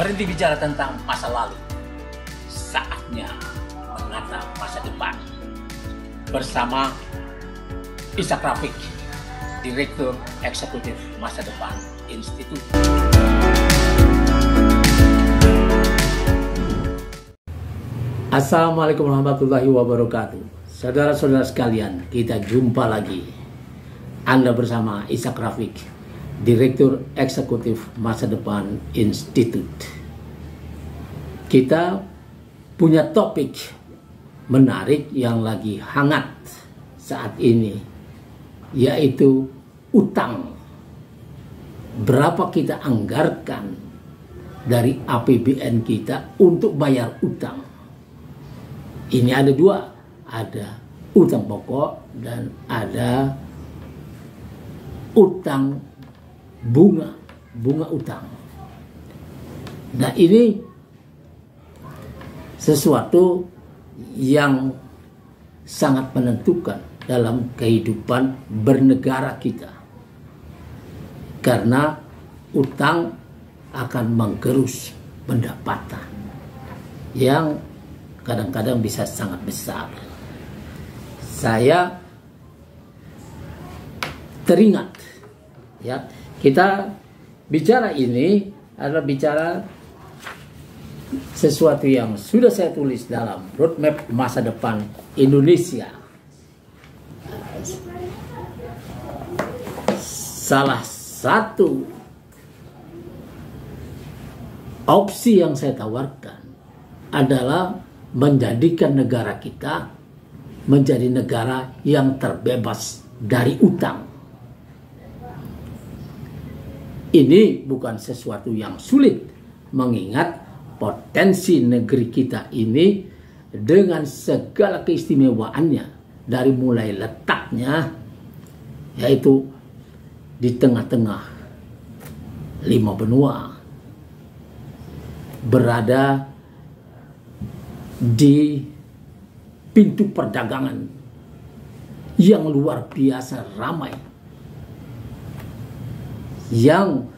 Berhenti bicara tentang masa lalu. Saatnya menatap masa depan. Bersama Ishak Rafiq, Direktur Eksekutif Masa Depan Institut. Assalamualaikum warahmatullahi wabarakatuh. Saudara-saudara sekalian, kita jumpa lagi. Anda bersama Ishak Rafiq, Direktur Eksekutif Masa Depan Institut. Kita punya topik menarik yang lagi hangat saat ini, yaitu utang. Berapa kita anggarkan dari APBN kita untuk bayar utang? Ini ada dua, ada utang pokok dan ada utang bunga utang. Nah, ini sesuatu yang sangat menentukan dalam kehidupan bernegara kita, karena utang akan menggerus pendapatan yang kadang-kadang bisa sangat besar. Saya teringat, ya, kita bicara ini adalah bicara sesuatu yang sudah saya tulis dalam roadmap masa depan Indonesia. Salah satu opsi yang saya tawarkan adalah menjadikan negara kita menjadi negara yang terbebas dari utang. Ini bukan sesuatu yang sulit, mengingat potensi negeri kita ini dengan segala keistimewaannya, dari mulai letaknya, yaitu di tengah-tengah 5 benua, berada di pintu perdagangan yang luar biasa ramai, yang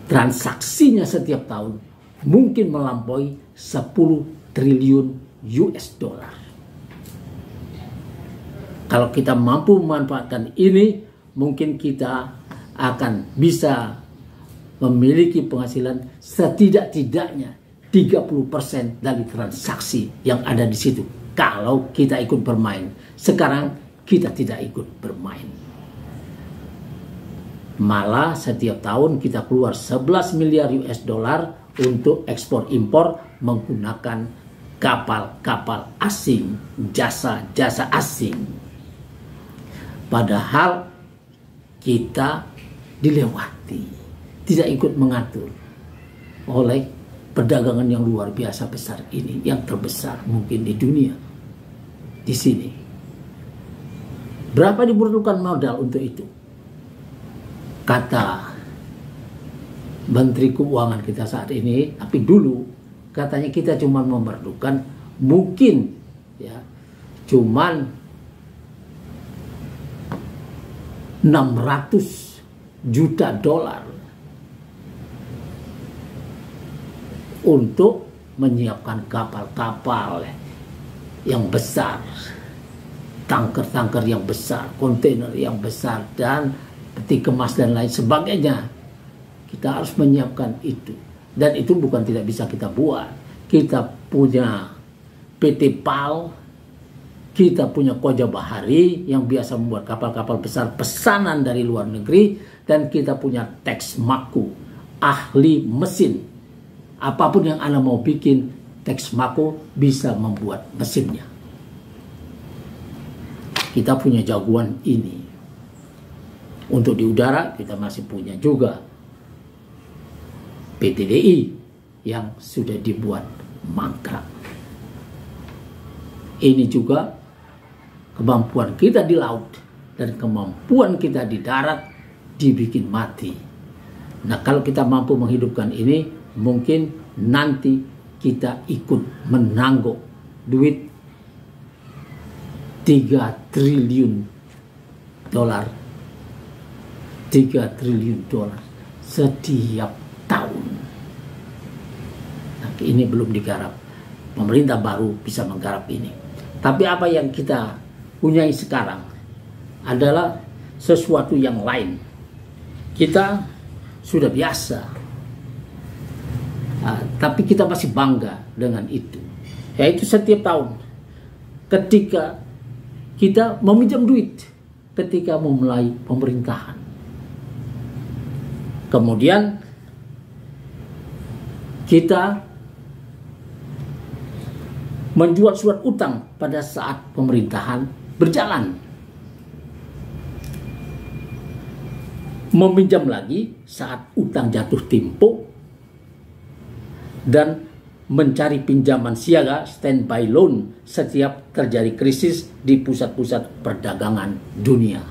transaksinya setiap tahun mungkin melampaui 10 triliun US dollar. Kalau kita mampu memanfaatkan ini, mungkin kita akan bisa memiliki penghasilan setidak-tidaknya 30% dari transaksi yang ada di situ. Kalau kita ikut bermain. Sekarang kita tidak ikut bermain. Malah setiap tahun kita keluar 11 miliar US dollar untuk ekspor impor menggunakan kapal-kapal asing, jasa-jasa asing. Padahal kita dilewati, tidak ikut mengatur oleh perdagangan yang luar biasa besar ini, yang terbesar mungkin di dunia. Di sini berapa dibutuhkan modal untuk itu? Kata Menteri Keuangan kita saat ini, tapi dulu katanya kita cuma memerlukan mungkin, ya, cuman 600 juta dolar untuk menyiapkan kapal-kapal yang besar, tanker-tanker yang besar, kontainer yang besar, dan peti kemas dan lain sebagainya. Kita harus menyiapkan itu. Dan itu bukan tidak bisa kita buat. Kita punya PT PAL, kita punya Koja Bahari yang biasa membuat kapal-kapal besar pesanan dari luar negeri, dan kita punya Texmaco, ahli mesin. Apapun yang Anda mau bikin, Texmaco bisa membuat mesinnya. Kita punya jagoan ini. Untuk di udara kita masih punya juga PTDI yang sudah dibuat mangkrak. Ini juga kemampuan kita di laut dan kemampuan kita di darat dibikin mati. Nah, kalau kita mampu menghidupkan ini, mungkin nanti kita ikut menangguk duit 3 triliun dolar. 3 triliun dolar. setiap tahun. Nah, ini belum digarap. Pemerintah baru bisa menggarap ini. Tapi apa yang kita punyai sekarang adalah sesuatu yang lain. Kita sudah biasa, tapi kita masih bangga dengan itu. Yaitu setiap tahun ketika kita meminjam duit ketika memulai pemerintahan. Kemudian kita menjual surat utang pada saat pemerintahan berjalan. Meminjam lagi saat utang jatuh tempo. Dan mencari pinjaman siaga standby loan setiap terjadi krisis di pusat-pusat perdagangan dunia.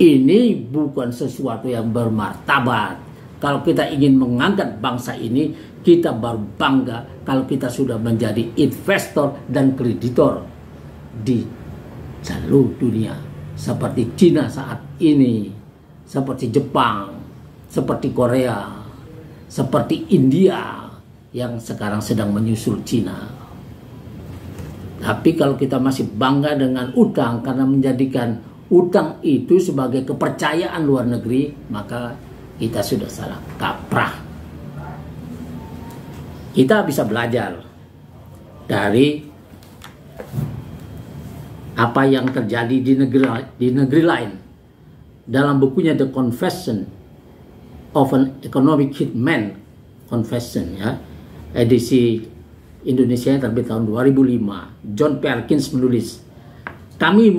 Ini bukan sesuatu yang bermartabat. Kalau kita ingin mengangkat bangsa ini, kita baru bangga kalau kita sudah menjadi investor dan kreditor di seluruh dunia. Seperti Cina saat ini, seperti Jepang, seperti Korea, seperti India yang sekarang sedang menyusul Cina. Tapi kalau kita masih bangga dengan utang karena menjadikan utang itu sebagai kepercayaan luar negeri, maka kita sudah salah kaprah. Kita bisa belajar dari apa yang terjadi di negeri lain. Dalam bukunya The Confession of an Economic Hitman, Confession, ya, edisi Indonesia terbit tahun 2005, John Perkins menulis, kami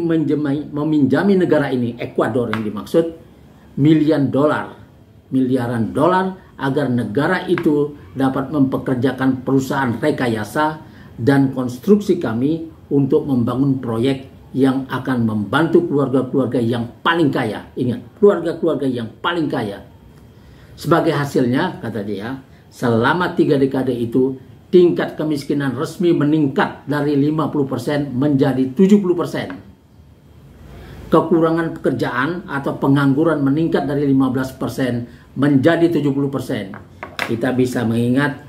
meminjami negara ini, Ekuador yang dimaksud, miliaran dolar agar negara itu dapat mempekerjakan perusahaan rekayasa dan konstruksi kami untuk membangun proyek yang akan membantu keluarga-keluarga yang paling kaya. Ingat, keluarga-keluarga yang paling kaya. Sebagai hasilnya, kata dia, selama 3 dekade itu, tingkat kemiskinan resmi meningkat dari 50% menjadi 70%. Kekurangan pekerjaan atau pengangguran meningkat dari 15% menjadi 70%. Kita bisa mengingat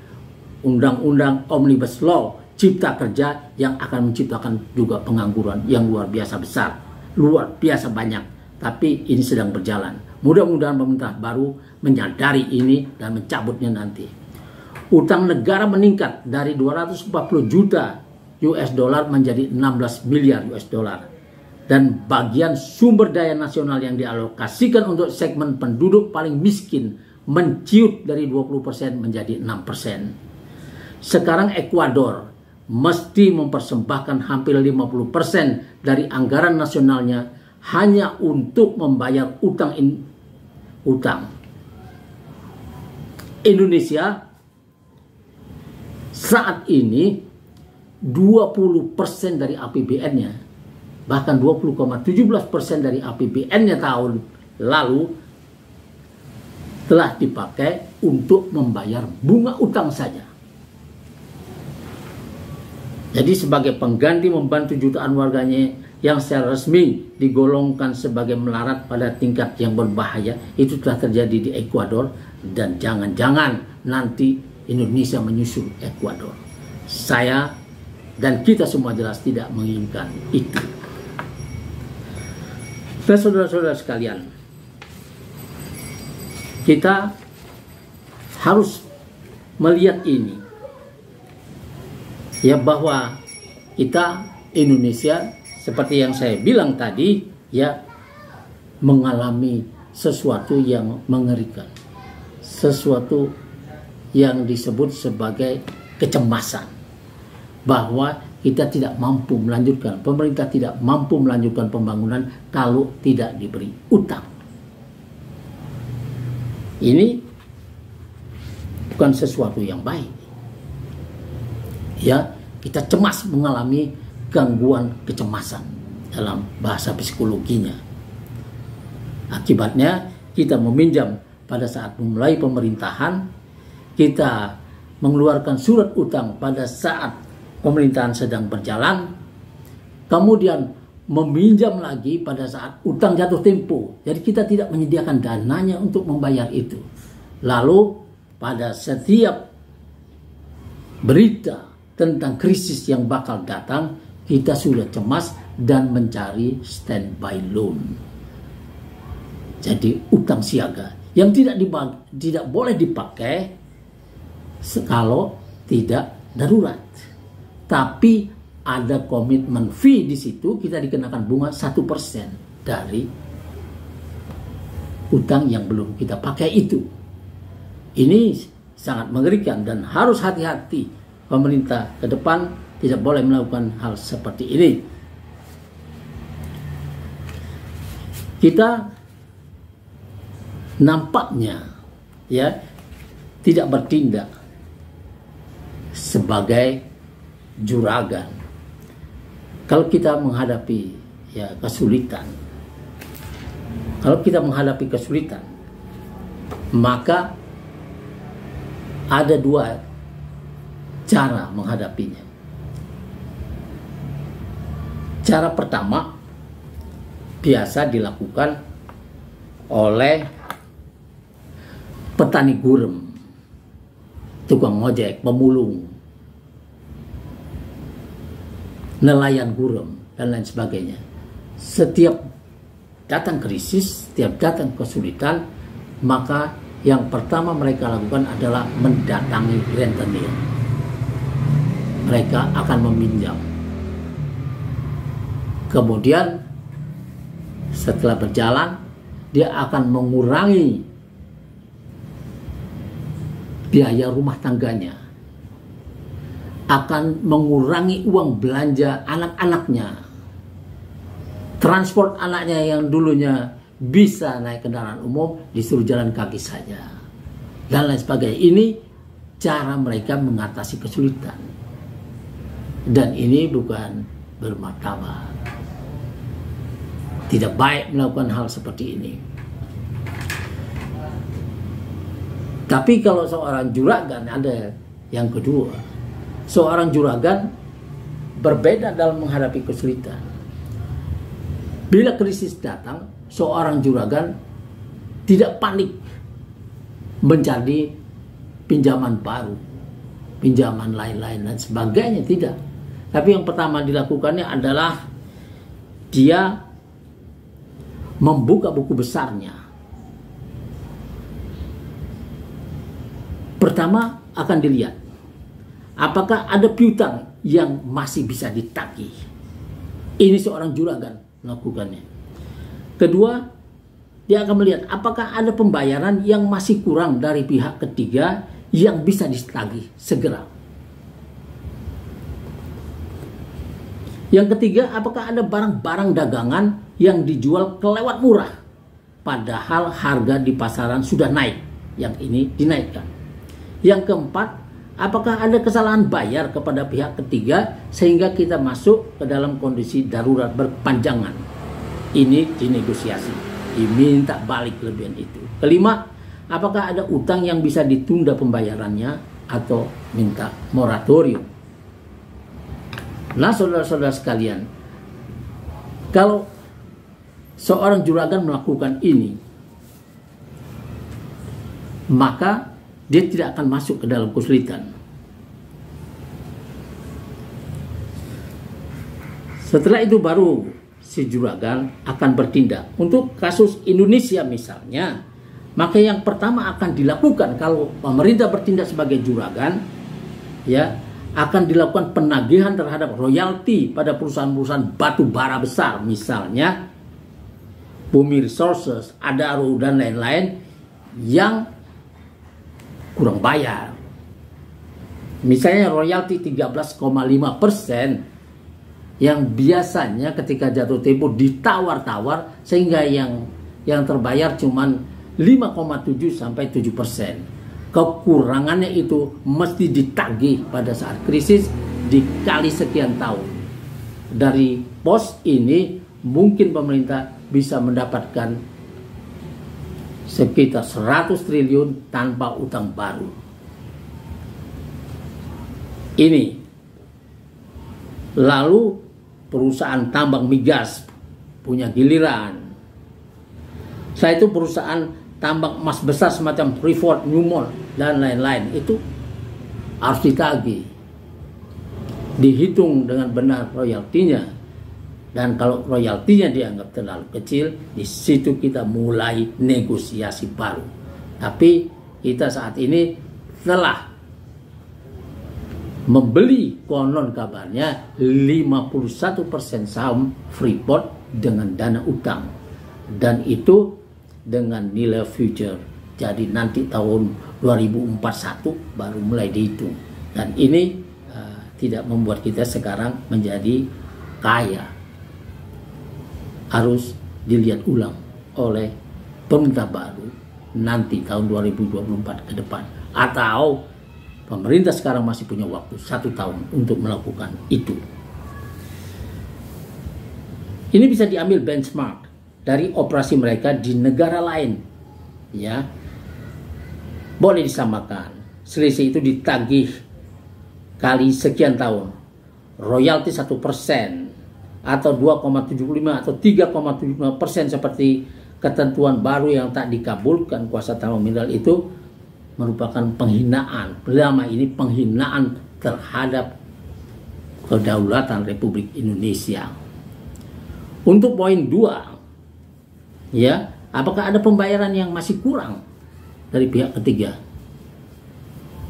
Undang-Undang Omnibus Law, Cipta Kerja, yang akan menciptakan juga pengangguran yang luar biasa besar, luar biasa banyak. Tapi ini sedang berjalan. Mudah-mudahan pemerintah baru menyadari ini dan mencabutnya nanti. Utang negara meningkat dari 240 juta US dollar menjadi 16 miliar US dollar. Dan bagian sumber daya nasional yang dialokasikan untuk segmen penduduk paling miskin menciut dari 20% menjadi 6%. Sekarang Ekuador mesti mempersembahkan hampir 50% dari anggaran nasionalnya hanya untuk membayar utang. Indonesia saat ini 20% dari APBN-nya, bahkan 20,17% dari APBN-nya tahun lalu telah dipakai untuk membayar bunga utang saja. Jadi sebagai pengganti membantu jutaan warganya yang secara resmi digolongkan sebagai melarat pada tingkat yang berbahaya, itu telah terjadi di Ekuador, dan jangan-jangan nanti Indonesia menyusul Ekuador. Saya dan kita semua jelas tidak menginginkan itu. Dan saudara-saudara sekalian, kita harus melihat ini, ya, bahwa kita Indonesia seperti yang saya bilang tadi, ya, mengalami sesuatu yang mengerikan, sesuatu yang disebut sebagai kecemasan, bahwa kita tidak mampu melanjutkan, pemerintah tidak mampu melanjutkan pembangunan kalau tidak diberi utang. Ini bukan sesuatu yang baik. Ya, kita cemas, mengalami gangguan kecemasan dalam bahasa psikologinya. Akibatnya kita meminjam pada saat memulai pemerintahan, kita mengeluarkan surat utang pada saat pemerintahan sedang berjalan, kemudian meminjam lagi pada saat utang jatuh tempo. Jadi kita tidak menyediakan dananya untuk membayar itu. Lalu pada setiap berita tentang krisis yang bakal datang, kita sudah cemas dan mencari standby loan. Jadi utang siaga yang tidak boleh dipakai kalau tidak darurat. Tapi ada komitmen fee di situ, kita dikenakan bunga 1% dari utang yang belum kita pakai itu. Ini sangat mengerikan dan harus hati-hati pemerintah ke depan, tidak boleh melakukan hal seperti ini. Kita nampaknya ya tidak bertindak sebagai juragan. Kalau kita menghadapi kesulitan, maka ada dua cara menghadapinya. Cara pertama biasa dilakukan oleh petani gurem, tukang ojek, pemulung, nelayan gurem, dan lain sebagainya. Setiap datang krisis, setiap datang kesulitan, maka yang pertama mereka lakukan adalah mendatangi rentenir. Mereka akan meminjam. Kemudian setelah berjalan, dia akan mengurangi biaya rumah tangganya, akan mengurangi uang belanja anak-anaknya, transport anaknya yang dulunya bisa naik kendaraan umum disuruh jalan kaki saja, dan lain sebagainya. Ini cara mereka mengatasi kesulitan, dan ini bukan bermartabat. Tidak baik melakukan hal seperti ini. Tapi kalau seorang juragan, ada yang kedua. Seorang juragan berbeda dalam menghadapi kesulitan. Bila krisis datang, seorang juragan tidak panik mencari pinjaman baru, pinjaman lain-lain dan sebagainya, tidak. Tapi yang pertama dilakukannya adalah dia membuka buku besarnya. Pertama akan dilihat apakah ada piutang yang masih bisa ditagih. Ini seorang juragan melakukannya. Kedua, dia akan melihat apakah ada pembayaran yang masih kurang dari pihak ketiga yang bisa ditagih segera. Yang ketiga, apakah ada barang-barang dagangan yang dijual kelewat murah, padahal harga di pasaran sudah naik, yang ini dinaikkan. Yang keempat, apakah ada kesalahan bayar kepada pihak ketiga sehingga kita masuk ke dalam kondisi darurat berkepanjangan. Ini dinegosiasi, diminta balik kelebihan itu. Kelima, apakah ada utang yang bisa ditunda pembayarannya atau minta moratorium. Nah, saudara-saudara sekalian, kalau seorang juragan melakukan ini, maka dia tidak akan masuk ke dalam kesulitan. Setelah itu baru si juragan akan bertindak. Untuk kasus Indonesia misalnya, maka yang pertama akan dilakukan kalau pemerintah bertindak sebagai juragan, akan dilakukan penagihan terhadap royalti pada perusahaan-perusahaan batu bara besar, misalnya Bumi Resources, Adaro, dan lain-lain yang kurang bayar. Misalnya royalti 13,5% yang biasanya ketika jatuh tempo ditawar-tawar sehingga yang terbayar cuman 5,7 sampai 7%. Kekurangannya itu mesti ditagih pada saat krisis dikali sekian tahun. Dari pos ini mungkin pemerintah bisa mendapatkan sekitar 100 triliun tanpa utang baru. Ini. Lalu perusahaan tambang migas punya giliran. Setelah itu perusahaan tambang emas besar semacam Freeport, Newmont, dan lain-lain itu harus ditagih. Dihitung dengan benar royaltinya. Dan kalau royaltinya dianggap terlalu kecil, di situ kita mulai negosiasi baru. Tapi kita saat ini telah membeli konon kabarnya 51% saham Freeport dengan dana utang. Dan itu dengan nilai future. Jadi nanti tahun 2041 baru mulai dihitung. Dan ini tidak membuat kita sekarang menjadi kaya. Harus dilihat ulang oleh pemerintah baru nanti tahun 2024 ke depan. Atau pemerintah sekarang masih punya waktu 1 tahun untuk melakukan itu. Ini bisa diambil benchmark dari operasi mereka di negara lain. Ya, boleh disamakan. Selisih itu ditagih kali sekian tahun. Royalti 1%. Atau 2,75 atau 3,75% seperti ketentuan baru yang tak dikabulkan kuasa tambang mineral itu merupakan penghinaan. Pertama ini penghinaan terhadap kedaulatan Republik Indonesia. Untuk poin 2, ya, apakah ada pembayaran yang masih kurang dari pihak ketiga?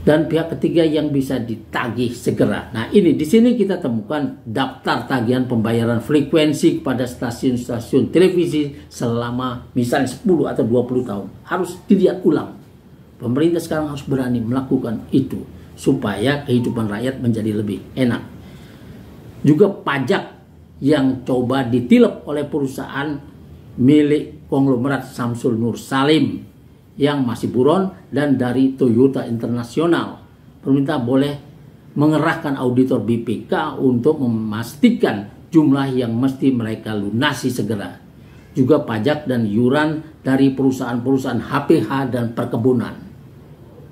Dan pihak ketiga yang bisa ditagih segera. Nah, ini di sini kita temukan daftar tagihan pembayaran frekuensi kepada stasiun-stasiun televisi selama misalnya 10 atau 20 tahun. Harus dilihat ulang. Pemerintah sekarang harus berani melakukan itu supaya kehidupan rakyat menjadi lebih enak. Juga pajak yang coba ditilep oleh perusahaan milik konglomerat Samsul Nur Salim yang masih buron dan dari Toyota Internasional. Pemerintah boleh mengerahkan auditor BPK untuk memastikan jumlah yang mesti mereka lunasi segera. Juga pajak dan iuran dari perusahaan-perusahaan HPH dan perkebunan.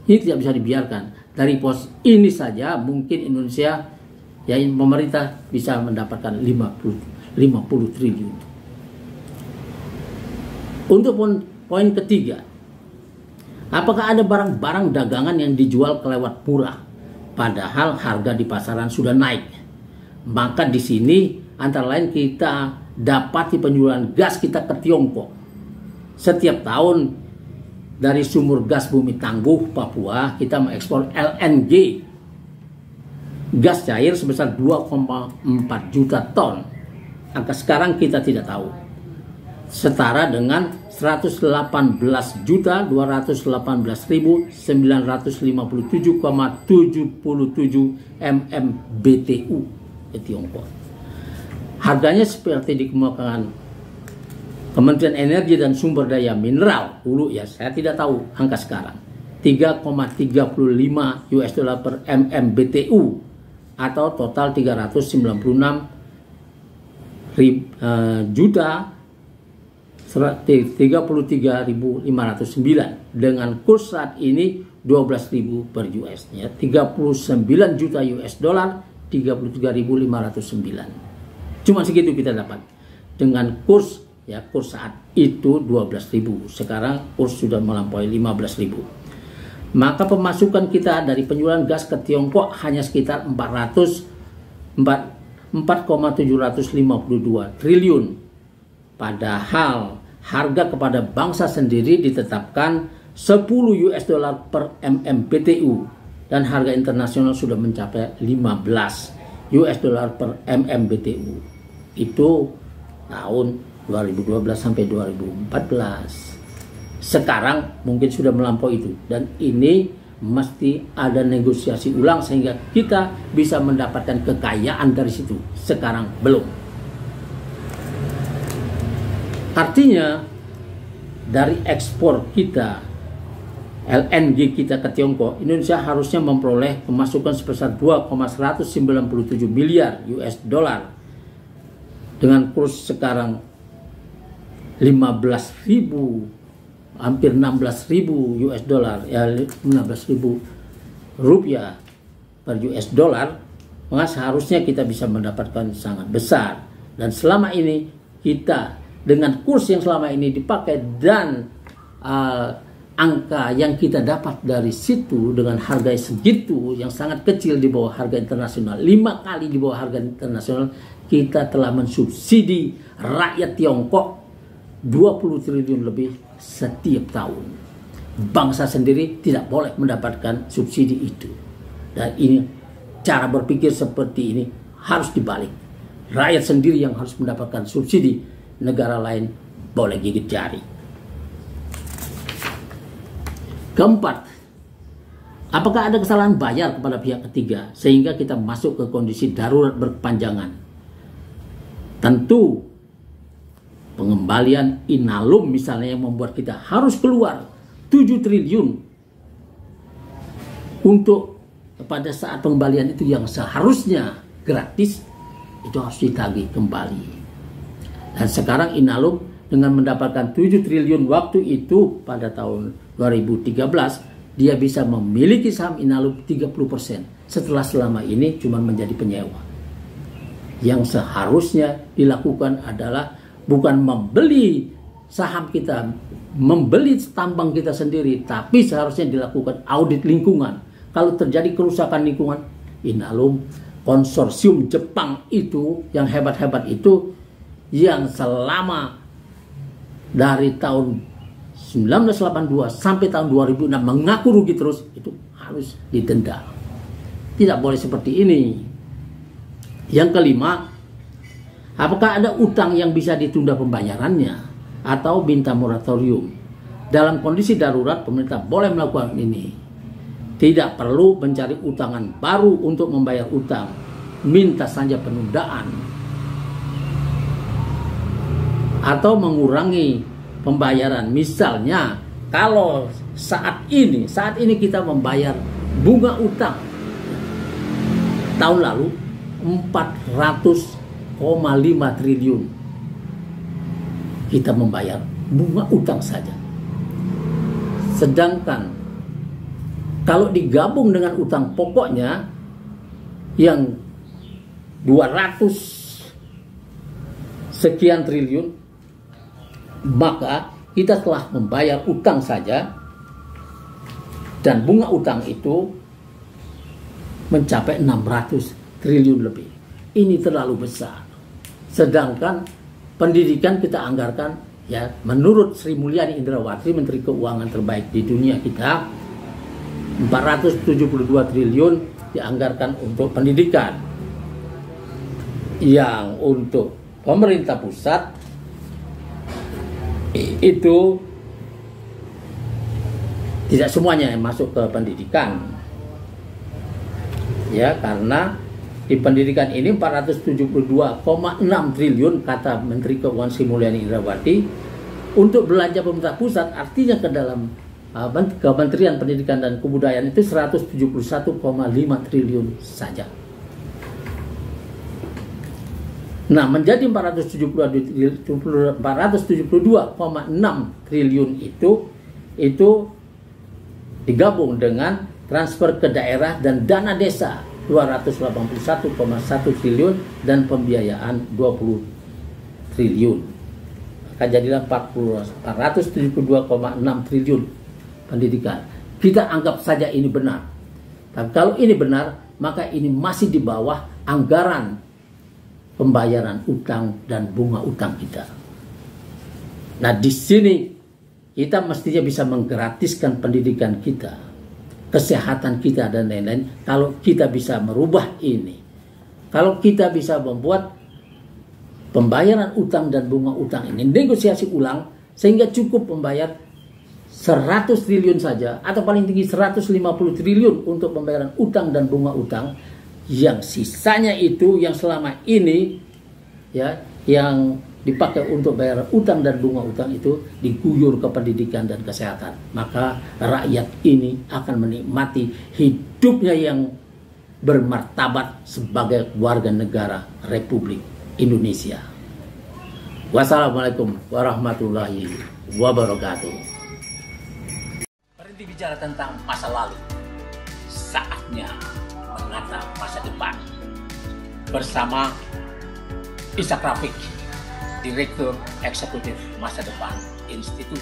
Ini tidak bisa dibiarkan. Dari pos ini saja mungkin Indonesia, ya, pemerintah bisa mendapatkan 50 triliun. Untuk poin ketiga, apakah ada barang-barang dagangan yang dijual kelewat murah, padahal harga di pasaran sudah naik? Maka di sini antara lain kita dapati penjualan gas kita ke Tiongkok. Setiap tahun dari sumur gas Bumi Tangguh Papua kita mengekspor LNG, gas cair sebesar 2,4 juta ton. Angka sekarang kita tidak tahu. Setara dengan 118.218.957,77 MMBTU di Tiongkok. Harganya seperti dikemukakan Kementerian Energi dan Sumber Daya Mineral dulu, ya, saya tidak tahu angka sekarang, 3,35 US dollar per MMBTU atau total 396 juta 33.509 dengan kurs saat ini 12.000 per US, ya, 39 juta US dollar 33.509. Cuma segitu kita dapat dengan kurs, ya, kurs saat itu 12.000. Sekarang kurs sudah melampaui 15.000. Maka pemasukan kita dari penjualan gas ke Tiongkok hanya sekitar 4,752 triliun. Padahal harga kepada bangsa sendiri ditetapkan 10 US dollar per MMBTU dan harga internasional sudah mencapai 15 US dollar per MMBTU. Itu tahun 2012 sampai 2014. Sekarang mungkin sudah melampaui itu, dan ini mesti ada negosiasi ulang sehingga kita bisa mendapatkan kekayaan dari situ. Sekarang belum. Artinya dari ekspor kita LNG kita ke Tiongkok, Indonesia harusnya memperoleh pemasukan sebesar 2,197 miliar US dollar dengan kurs sekarang 15.000, hampir 16.000 US dollar, ya, 16.000 rupiah per US dollar. Maka seharusnya kita bisa mendapatkan sangat besar. Dan selama ini kita dengan kurs yang selama ini dipakai dan angka yang kita dapat dari situ dengan harga segitu yang sangat kecil di bawah harga internasional, 5 kali di bawah harga internasional, kita telah mensubsidi rakyat Tiongkok 20 triliun lebih setiap tahun. Bangsa sendiri tidak boleh mendapatkan subsidi itu. Dan ini cara berpikir seperti ini harus dibalik. Rakyat sendiri yang harus mendapatkan subsidi, negara lain boleh gigit jari. Keempat, apakah ada kesalahan bayar kepada pihak ketiga sehingga kita masuk ke kondisi darurat berkepanjangan? Tentu pengembalian Inalum misalnya yang membuat kita harus keluar 7 triliun untuk pada saat pengembalian itu yang seharusnya gratis, itu harus ditagih kembali. Dan sekarang Inalum dengan mendapatkan 7 triliun waktu itu pada tahun 2013, dia bisa memiliki saham Inalum 30%. Setelah selama ini cuma menjadi penyewa. Yang seharusnya dilakukan adalah bukan membeli saham kita, membeli tambang kita sendiri, tapi seharusnya dilakukan audit lingkungan. Kalau terjadi kerusakan lingkungan, Inalum, konsorsium Jepang itu, yang hebat-hebat itu, yang selama dari tahun 1982 sampai tahun 2006 mengaku rugi terus, itu harus didenda. Tidak boleh seperti ini. Yang kelima, apakah ada utang yang bisa ditunda pembayarannya atau minta moratorium? Dalam kondisi darurat, pemerintah boleh melakukan ini. Tidak perlu mencari utangan baru untuk membayar utang. Minta saja penundaan. Atau mengurangi pembayaran. Misalnya, kalau saat ini kita membayar bunga utang tahun lalu 400,5 triliun. Kita membayar bunga utang saja. Sedangkan kalau digabung dengan utang pokoknya yang 200 sekian triliun, maka kita telah membayar utang saja dan bunga utang itu mencapai 600 triliun lebih. Ini terlalu besar. Sedangkan pendidikan kita anggarkan, ya, menurut Sri Mulyani Indrawati, Menteri Keuangan terbaik di dunia kita, 472 triliun dianggarkan untuk pendidikan. Yang untuk pemerintah pusat itu tidak semuanya yang masuk ke pendidikan, ya, karena di pendidikan ini 472,6 triliun kata Menteri Keuangan Sri Mulyani Indrawati untuk belanja pemerintah pusat, artinya ke dalam Kementerian Pendidikan dan Kebudayaan itu 171,5 triliun saja. Nah, menjadi 472,6 triliun itu digabung dengan transfer ke daerah dan dana desa 281,1 triliun dan pembiayaan 20 triliun. Maka jadilah 472,6 triliun pendidikan. Kita anggap saja ini benar. Tapi kalau ini benar, maka ini masih di bawah anggaran pembayaran utang dan bunga utang kita. Nah, di sini kita mestinya bisa menggratiskan pendidikan kita, kesehatan kita dan lain-lain. Kalau kita bisa merubah ini, kalau kita bisa membuat pembayaran utang dan bunga utang ini negosiasi ulang sehingga cukup membayar 100 triliun saja atau paling tinggi 150 triliun untuk pembayaran utang dan bunga utang, yang sisanya itu yang selama ini, ya, yang dipakai untuk bayar utang dan bunga utang itu diguyur ke pendidikan dan kesehatan, maka rakyat ini akan menikmati hidupnya yang bermartabat sebagai warga negara Republik Indonesia. Wassalamualaikum warahmatullahi wabarakatuh. Berhenti bicara tentang masa lalu, saatnya menatap masa depan bersama Ishak Rafiq, Direktur Eksekutif Masa Depan Institut.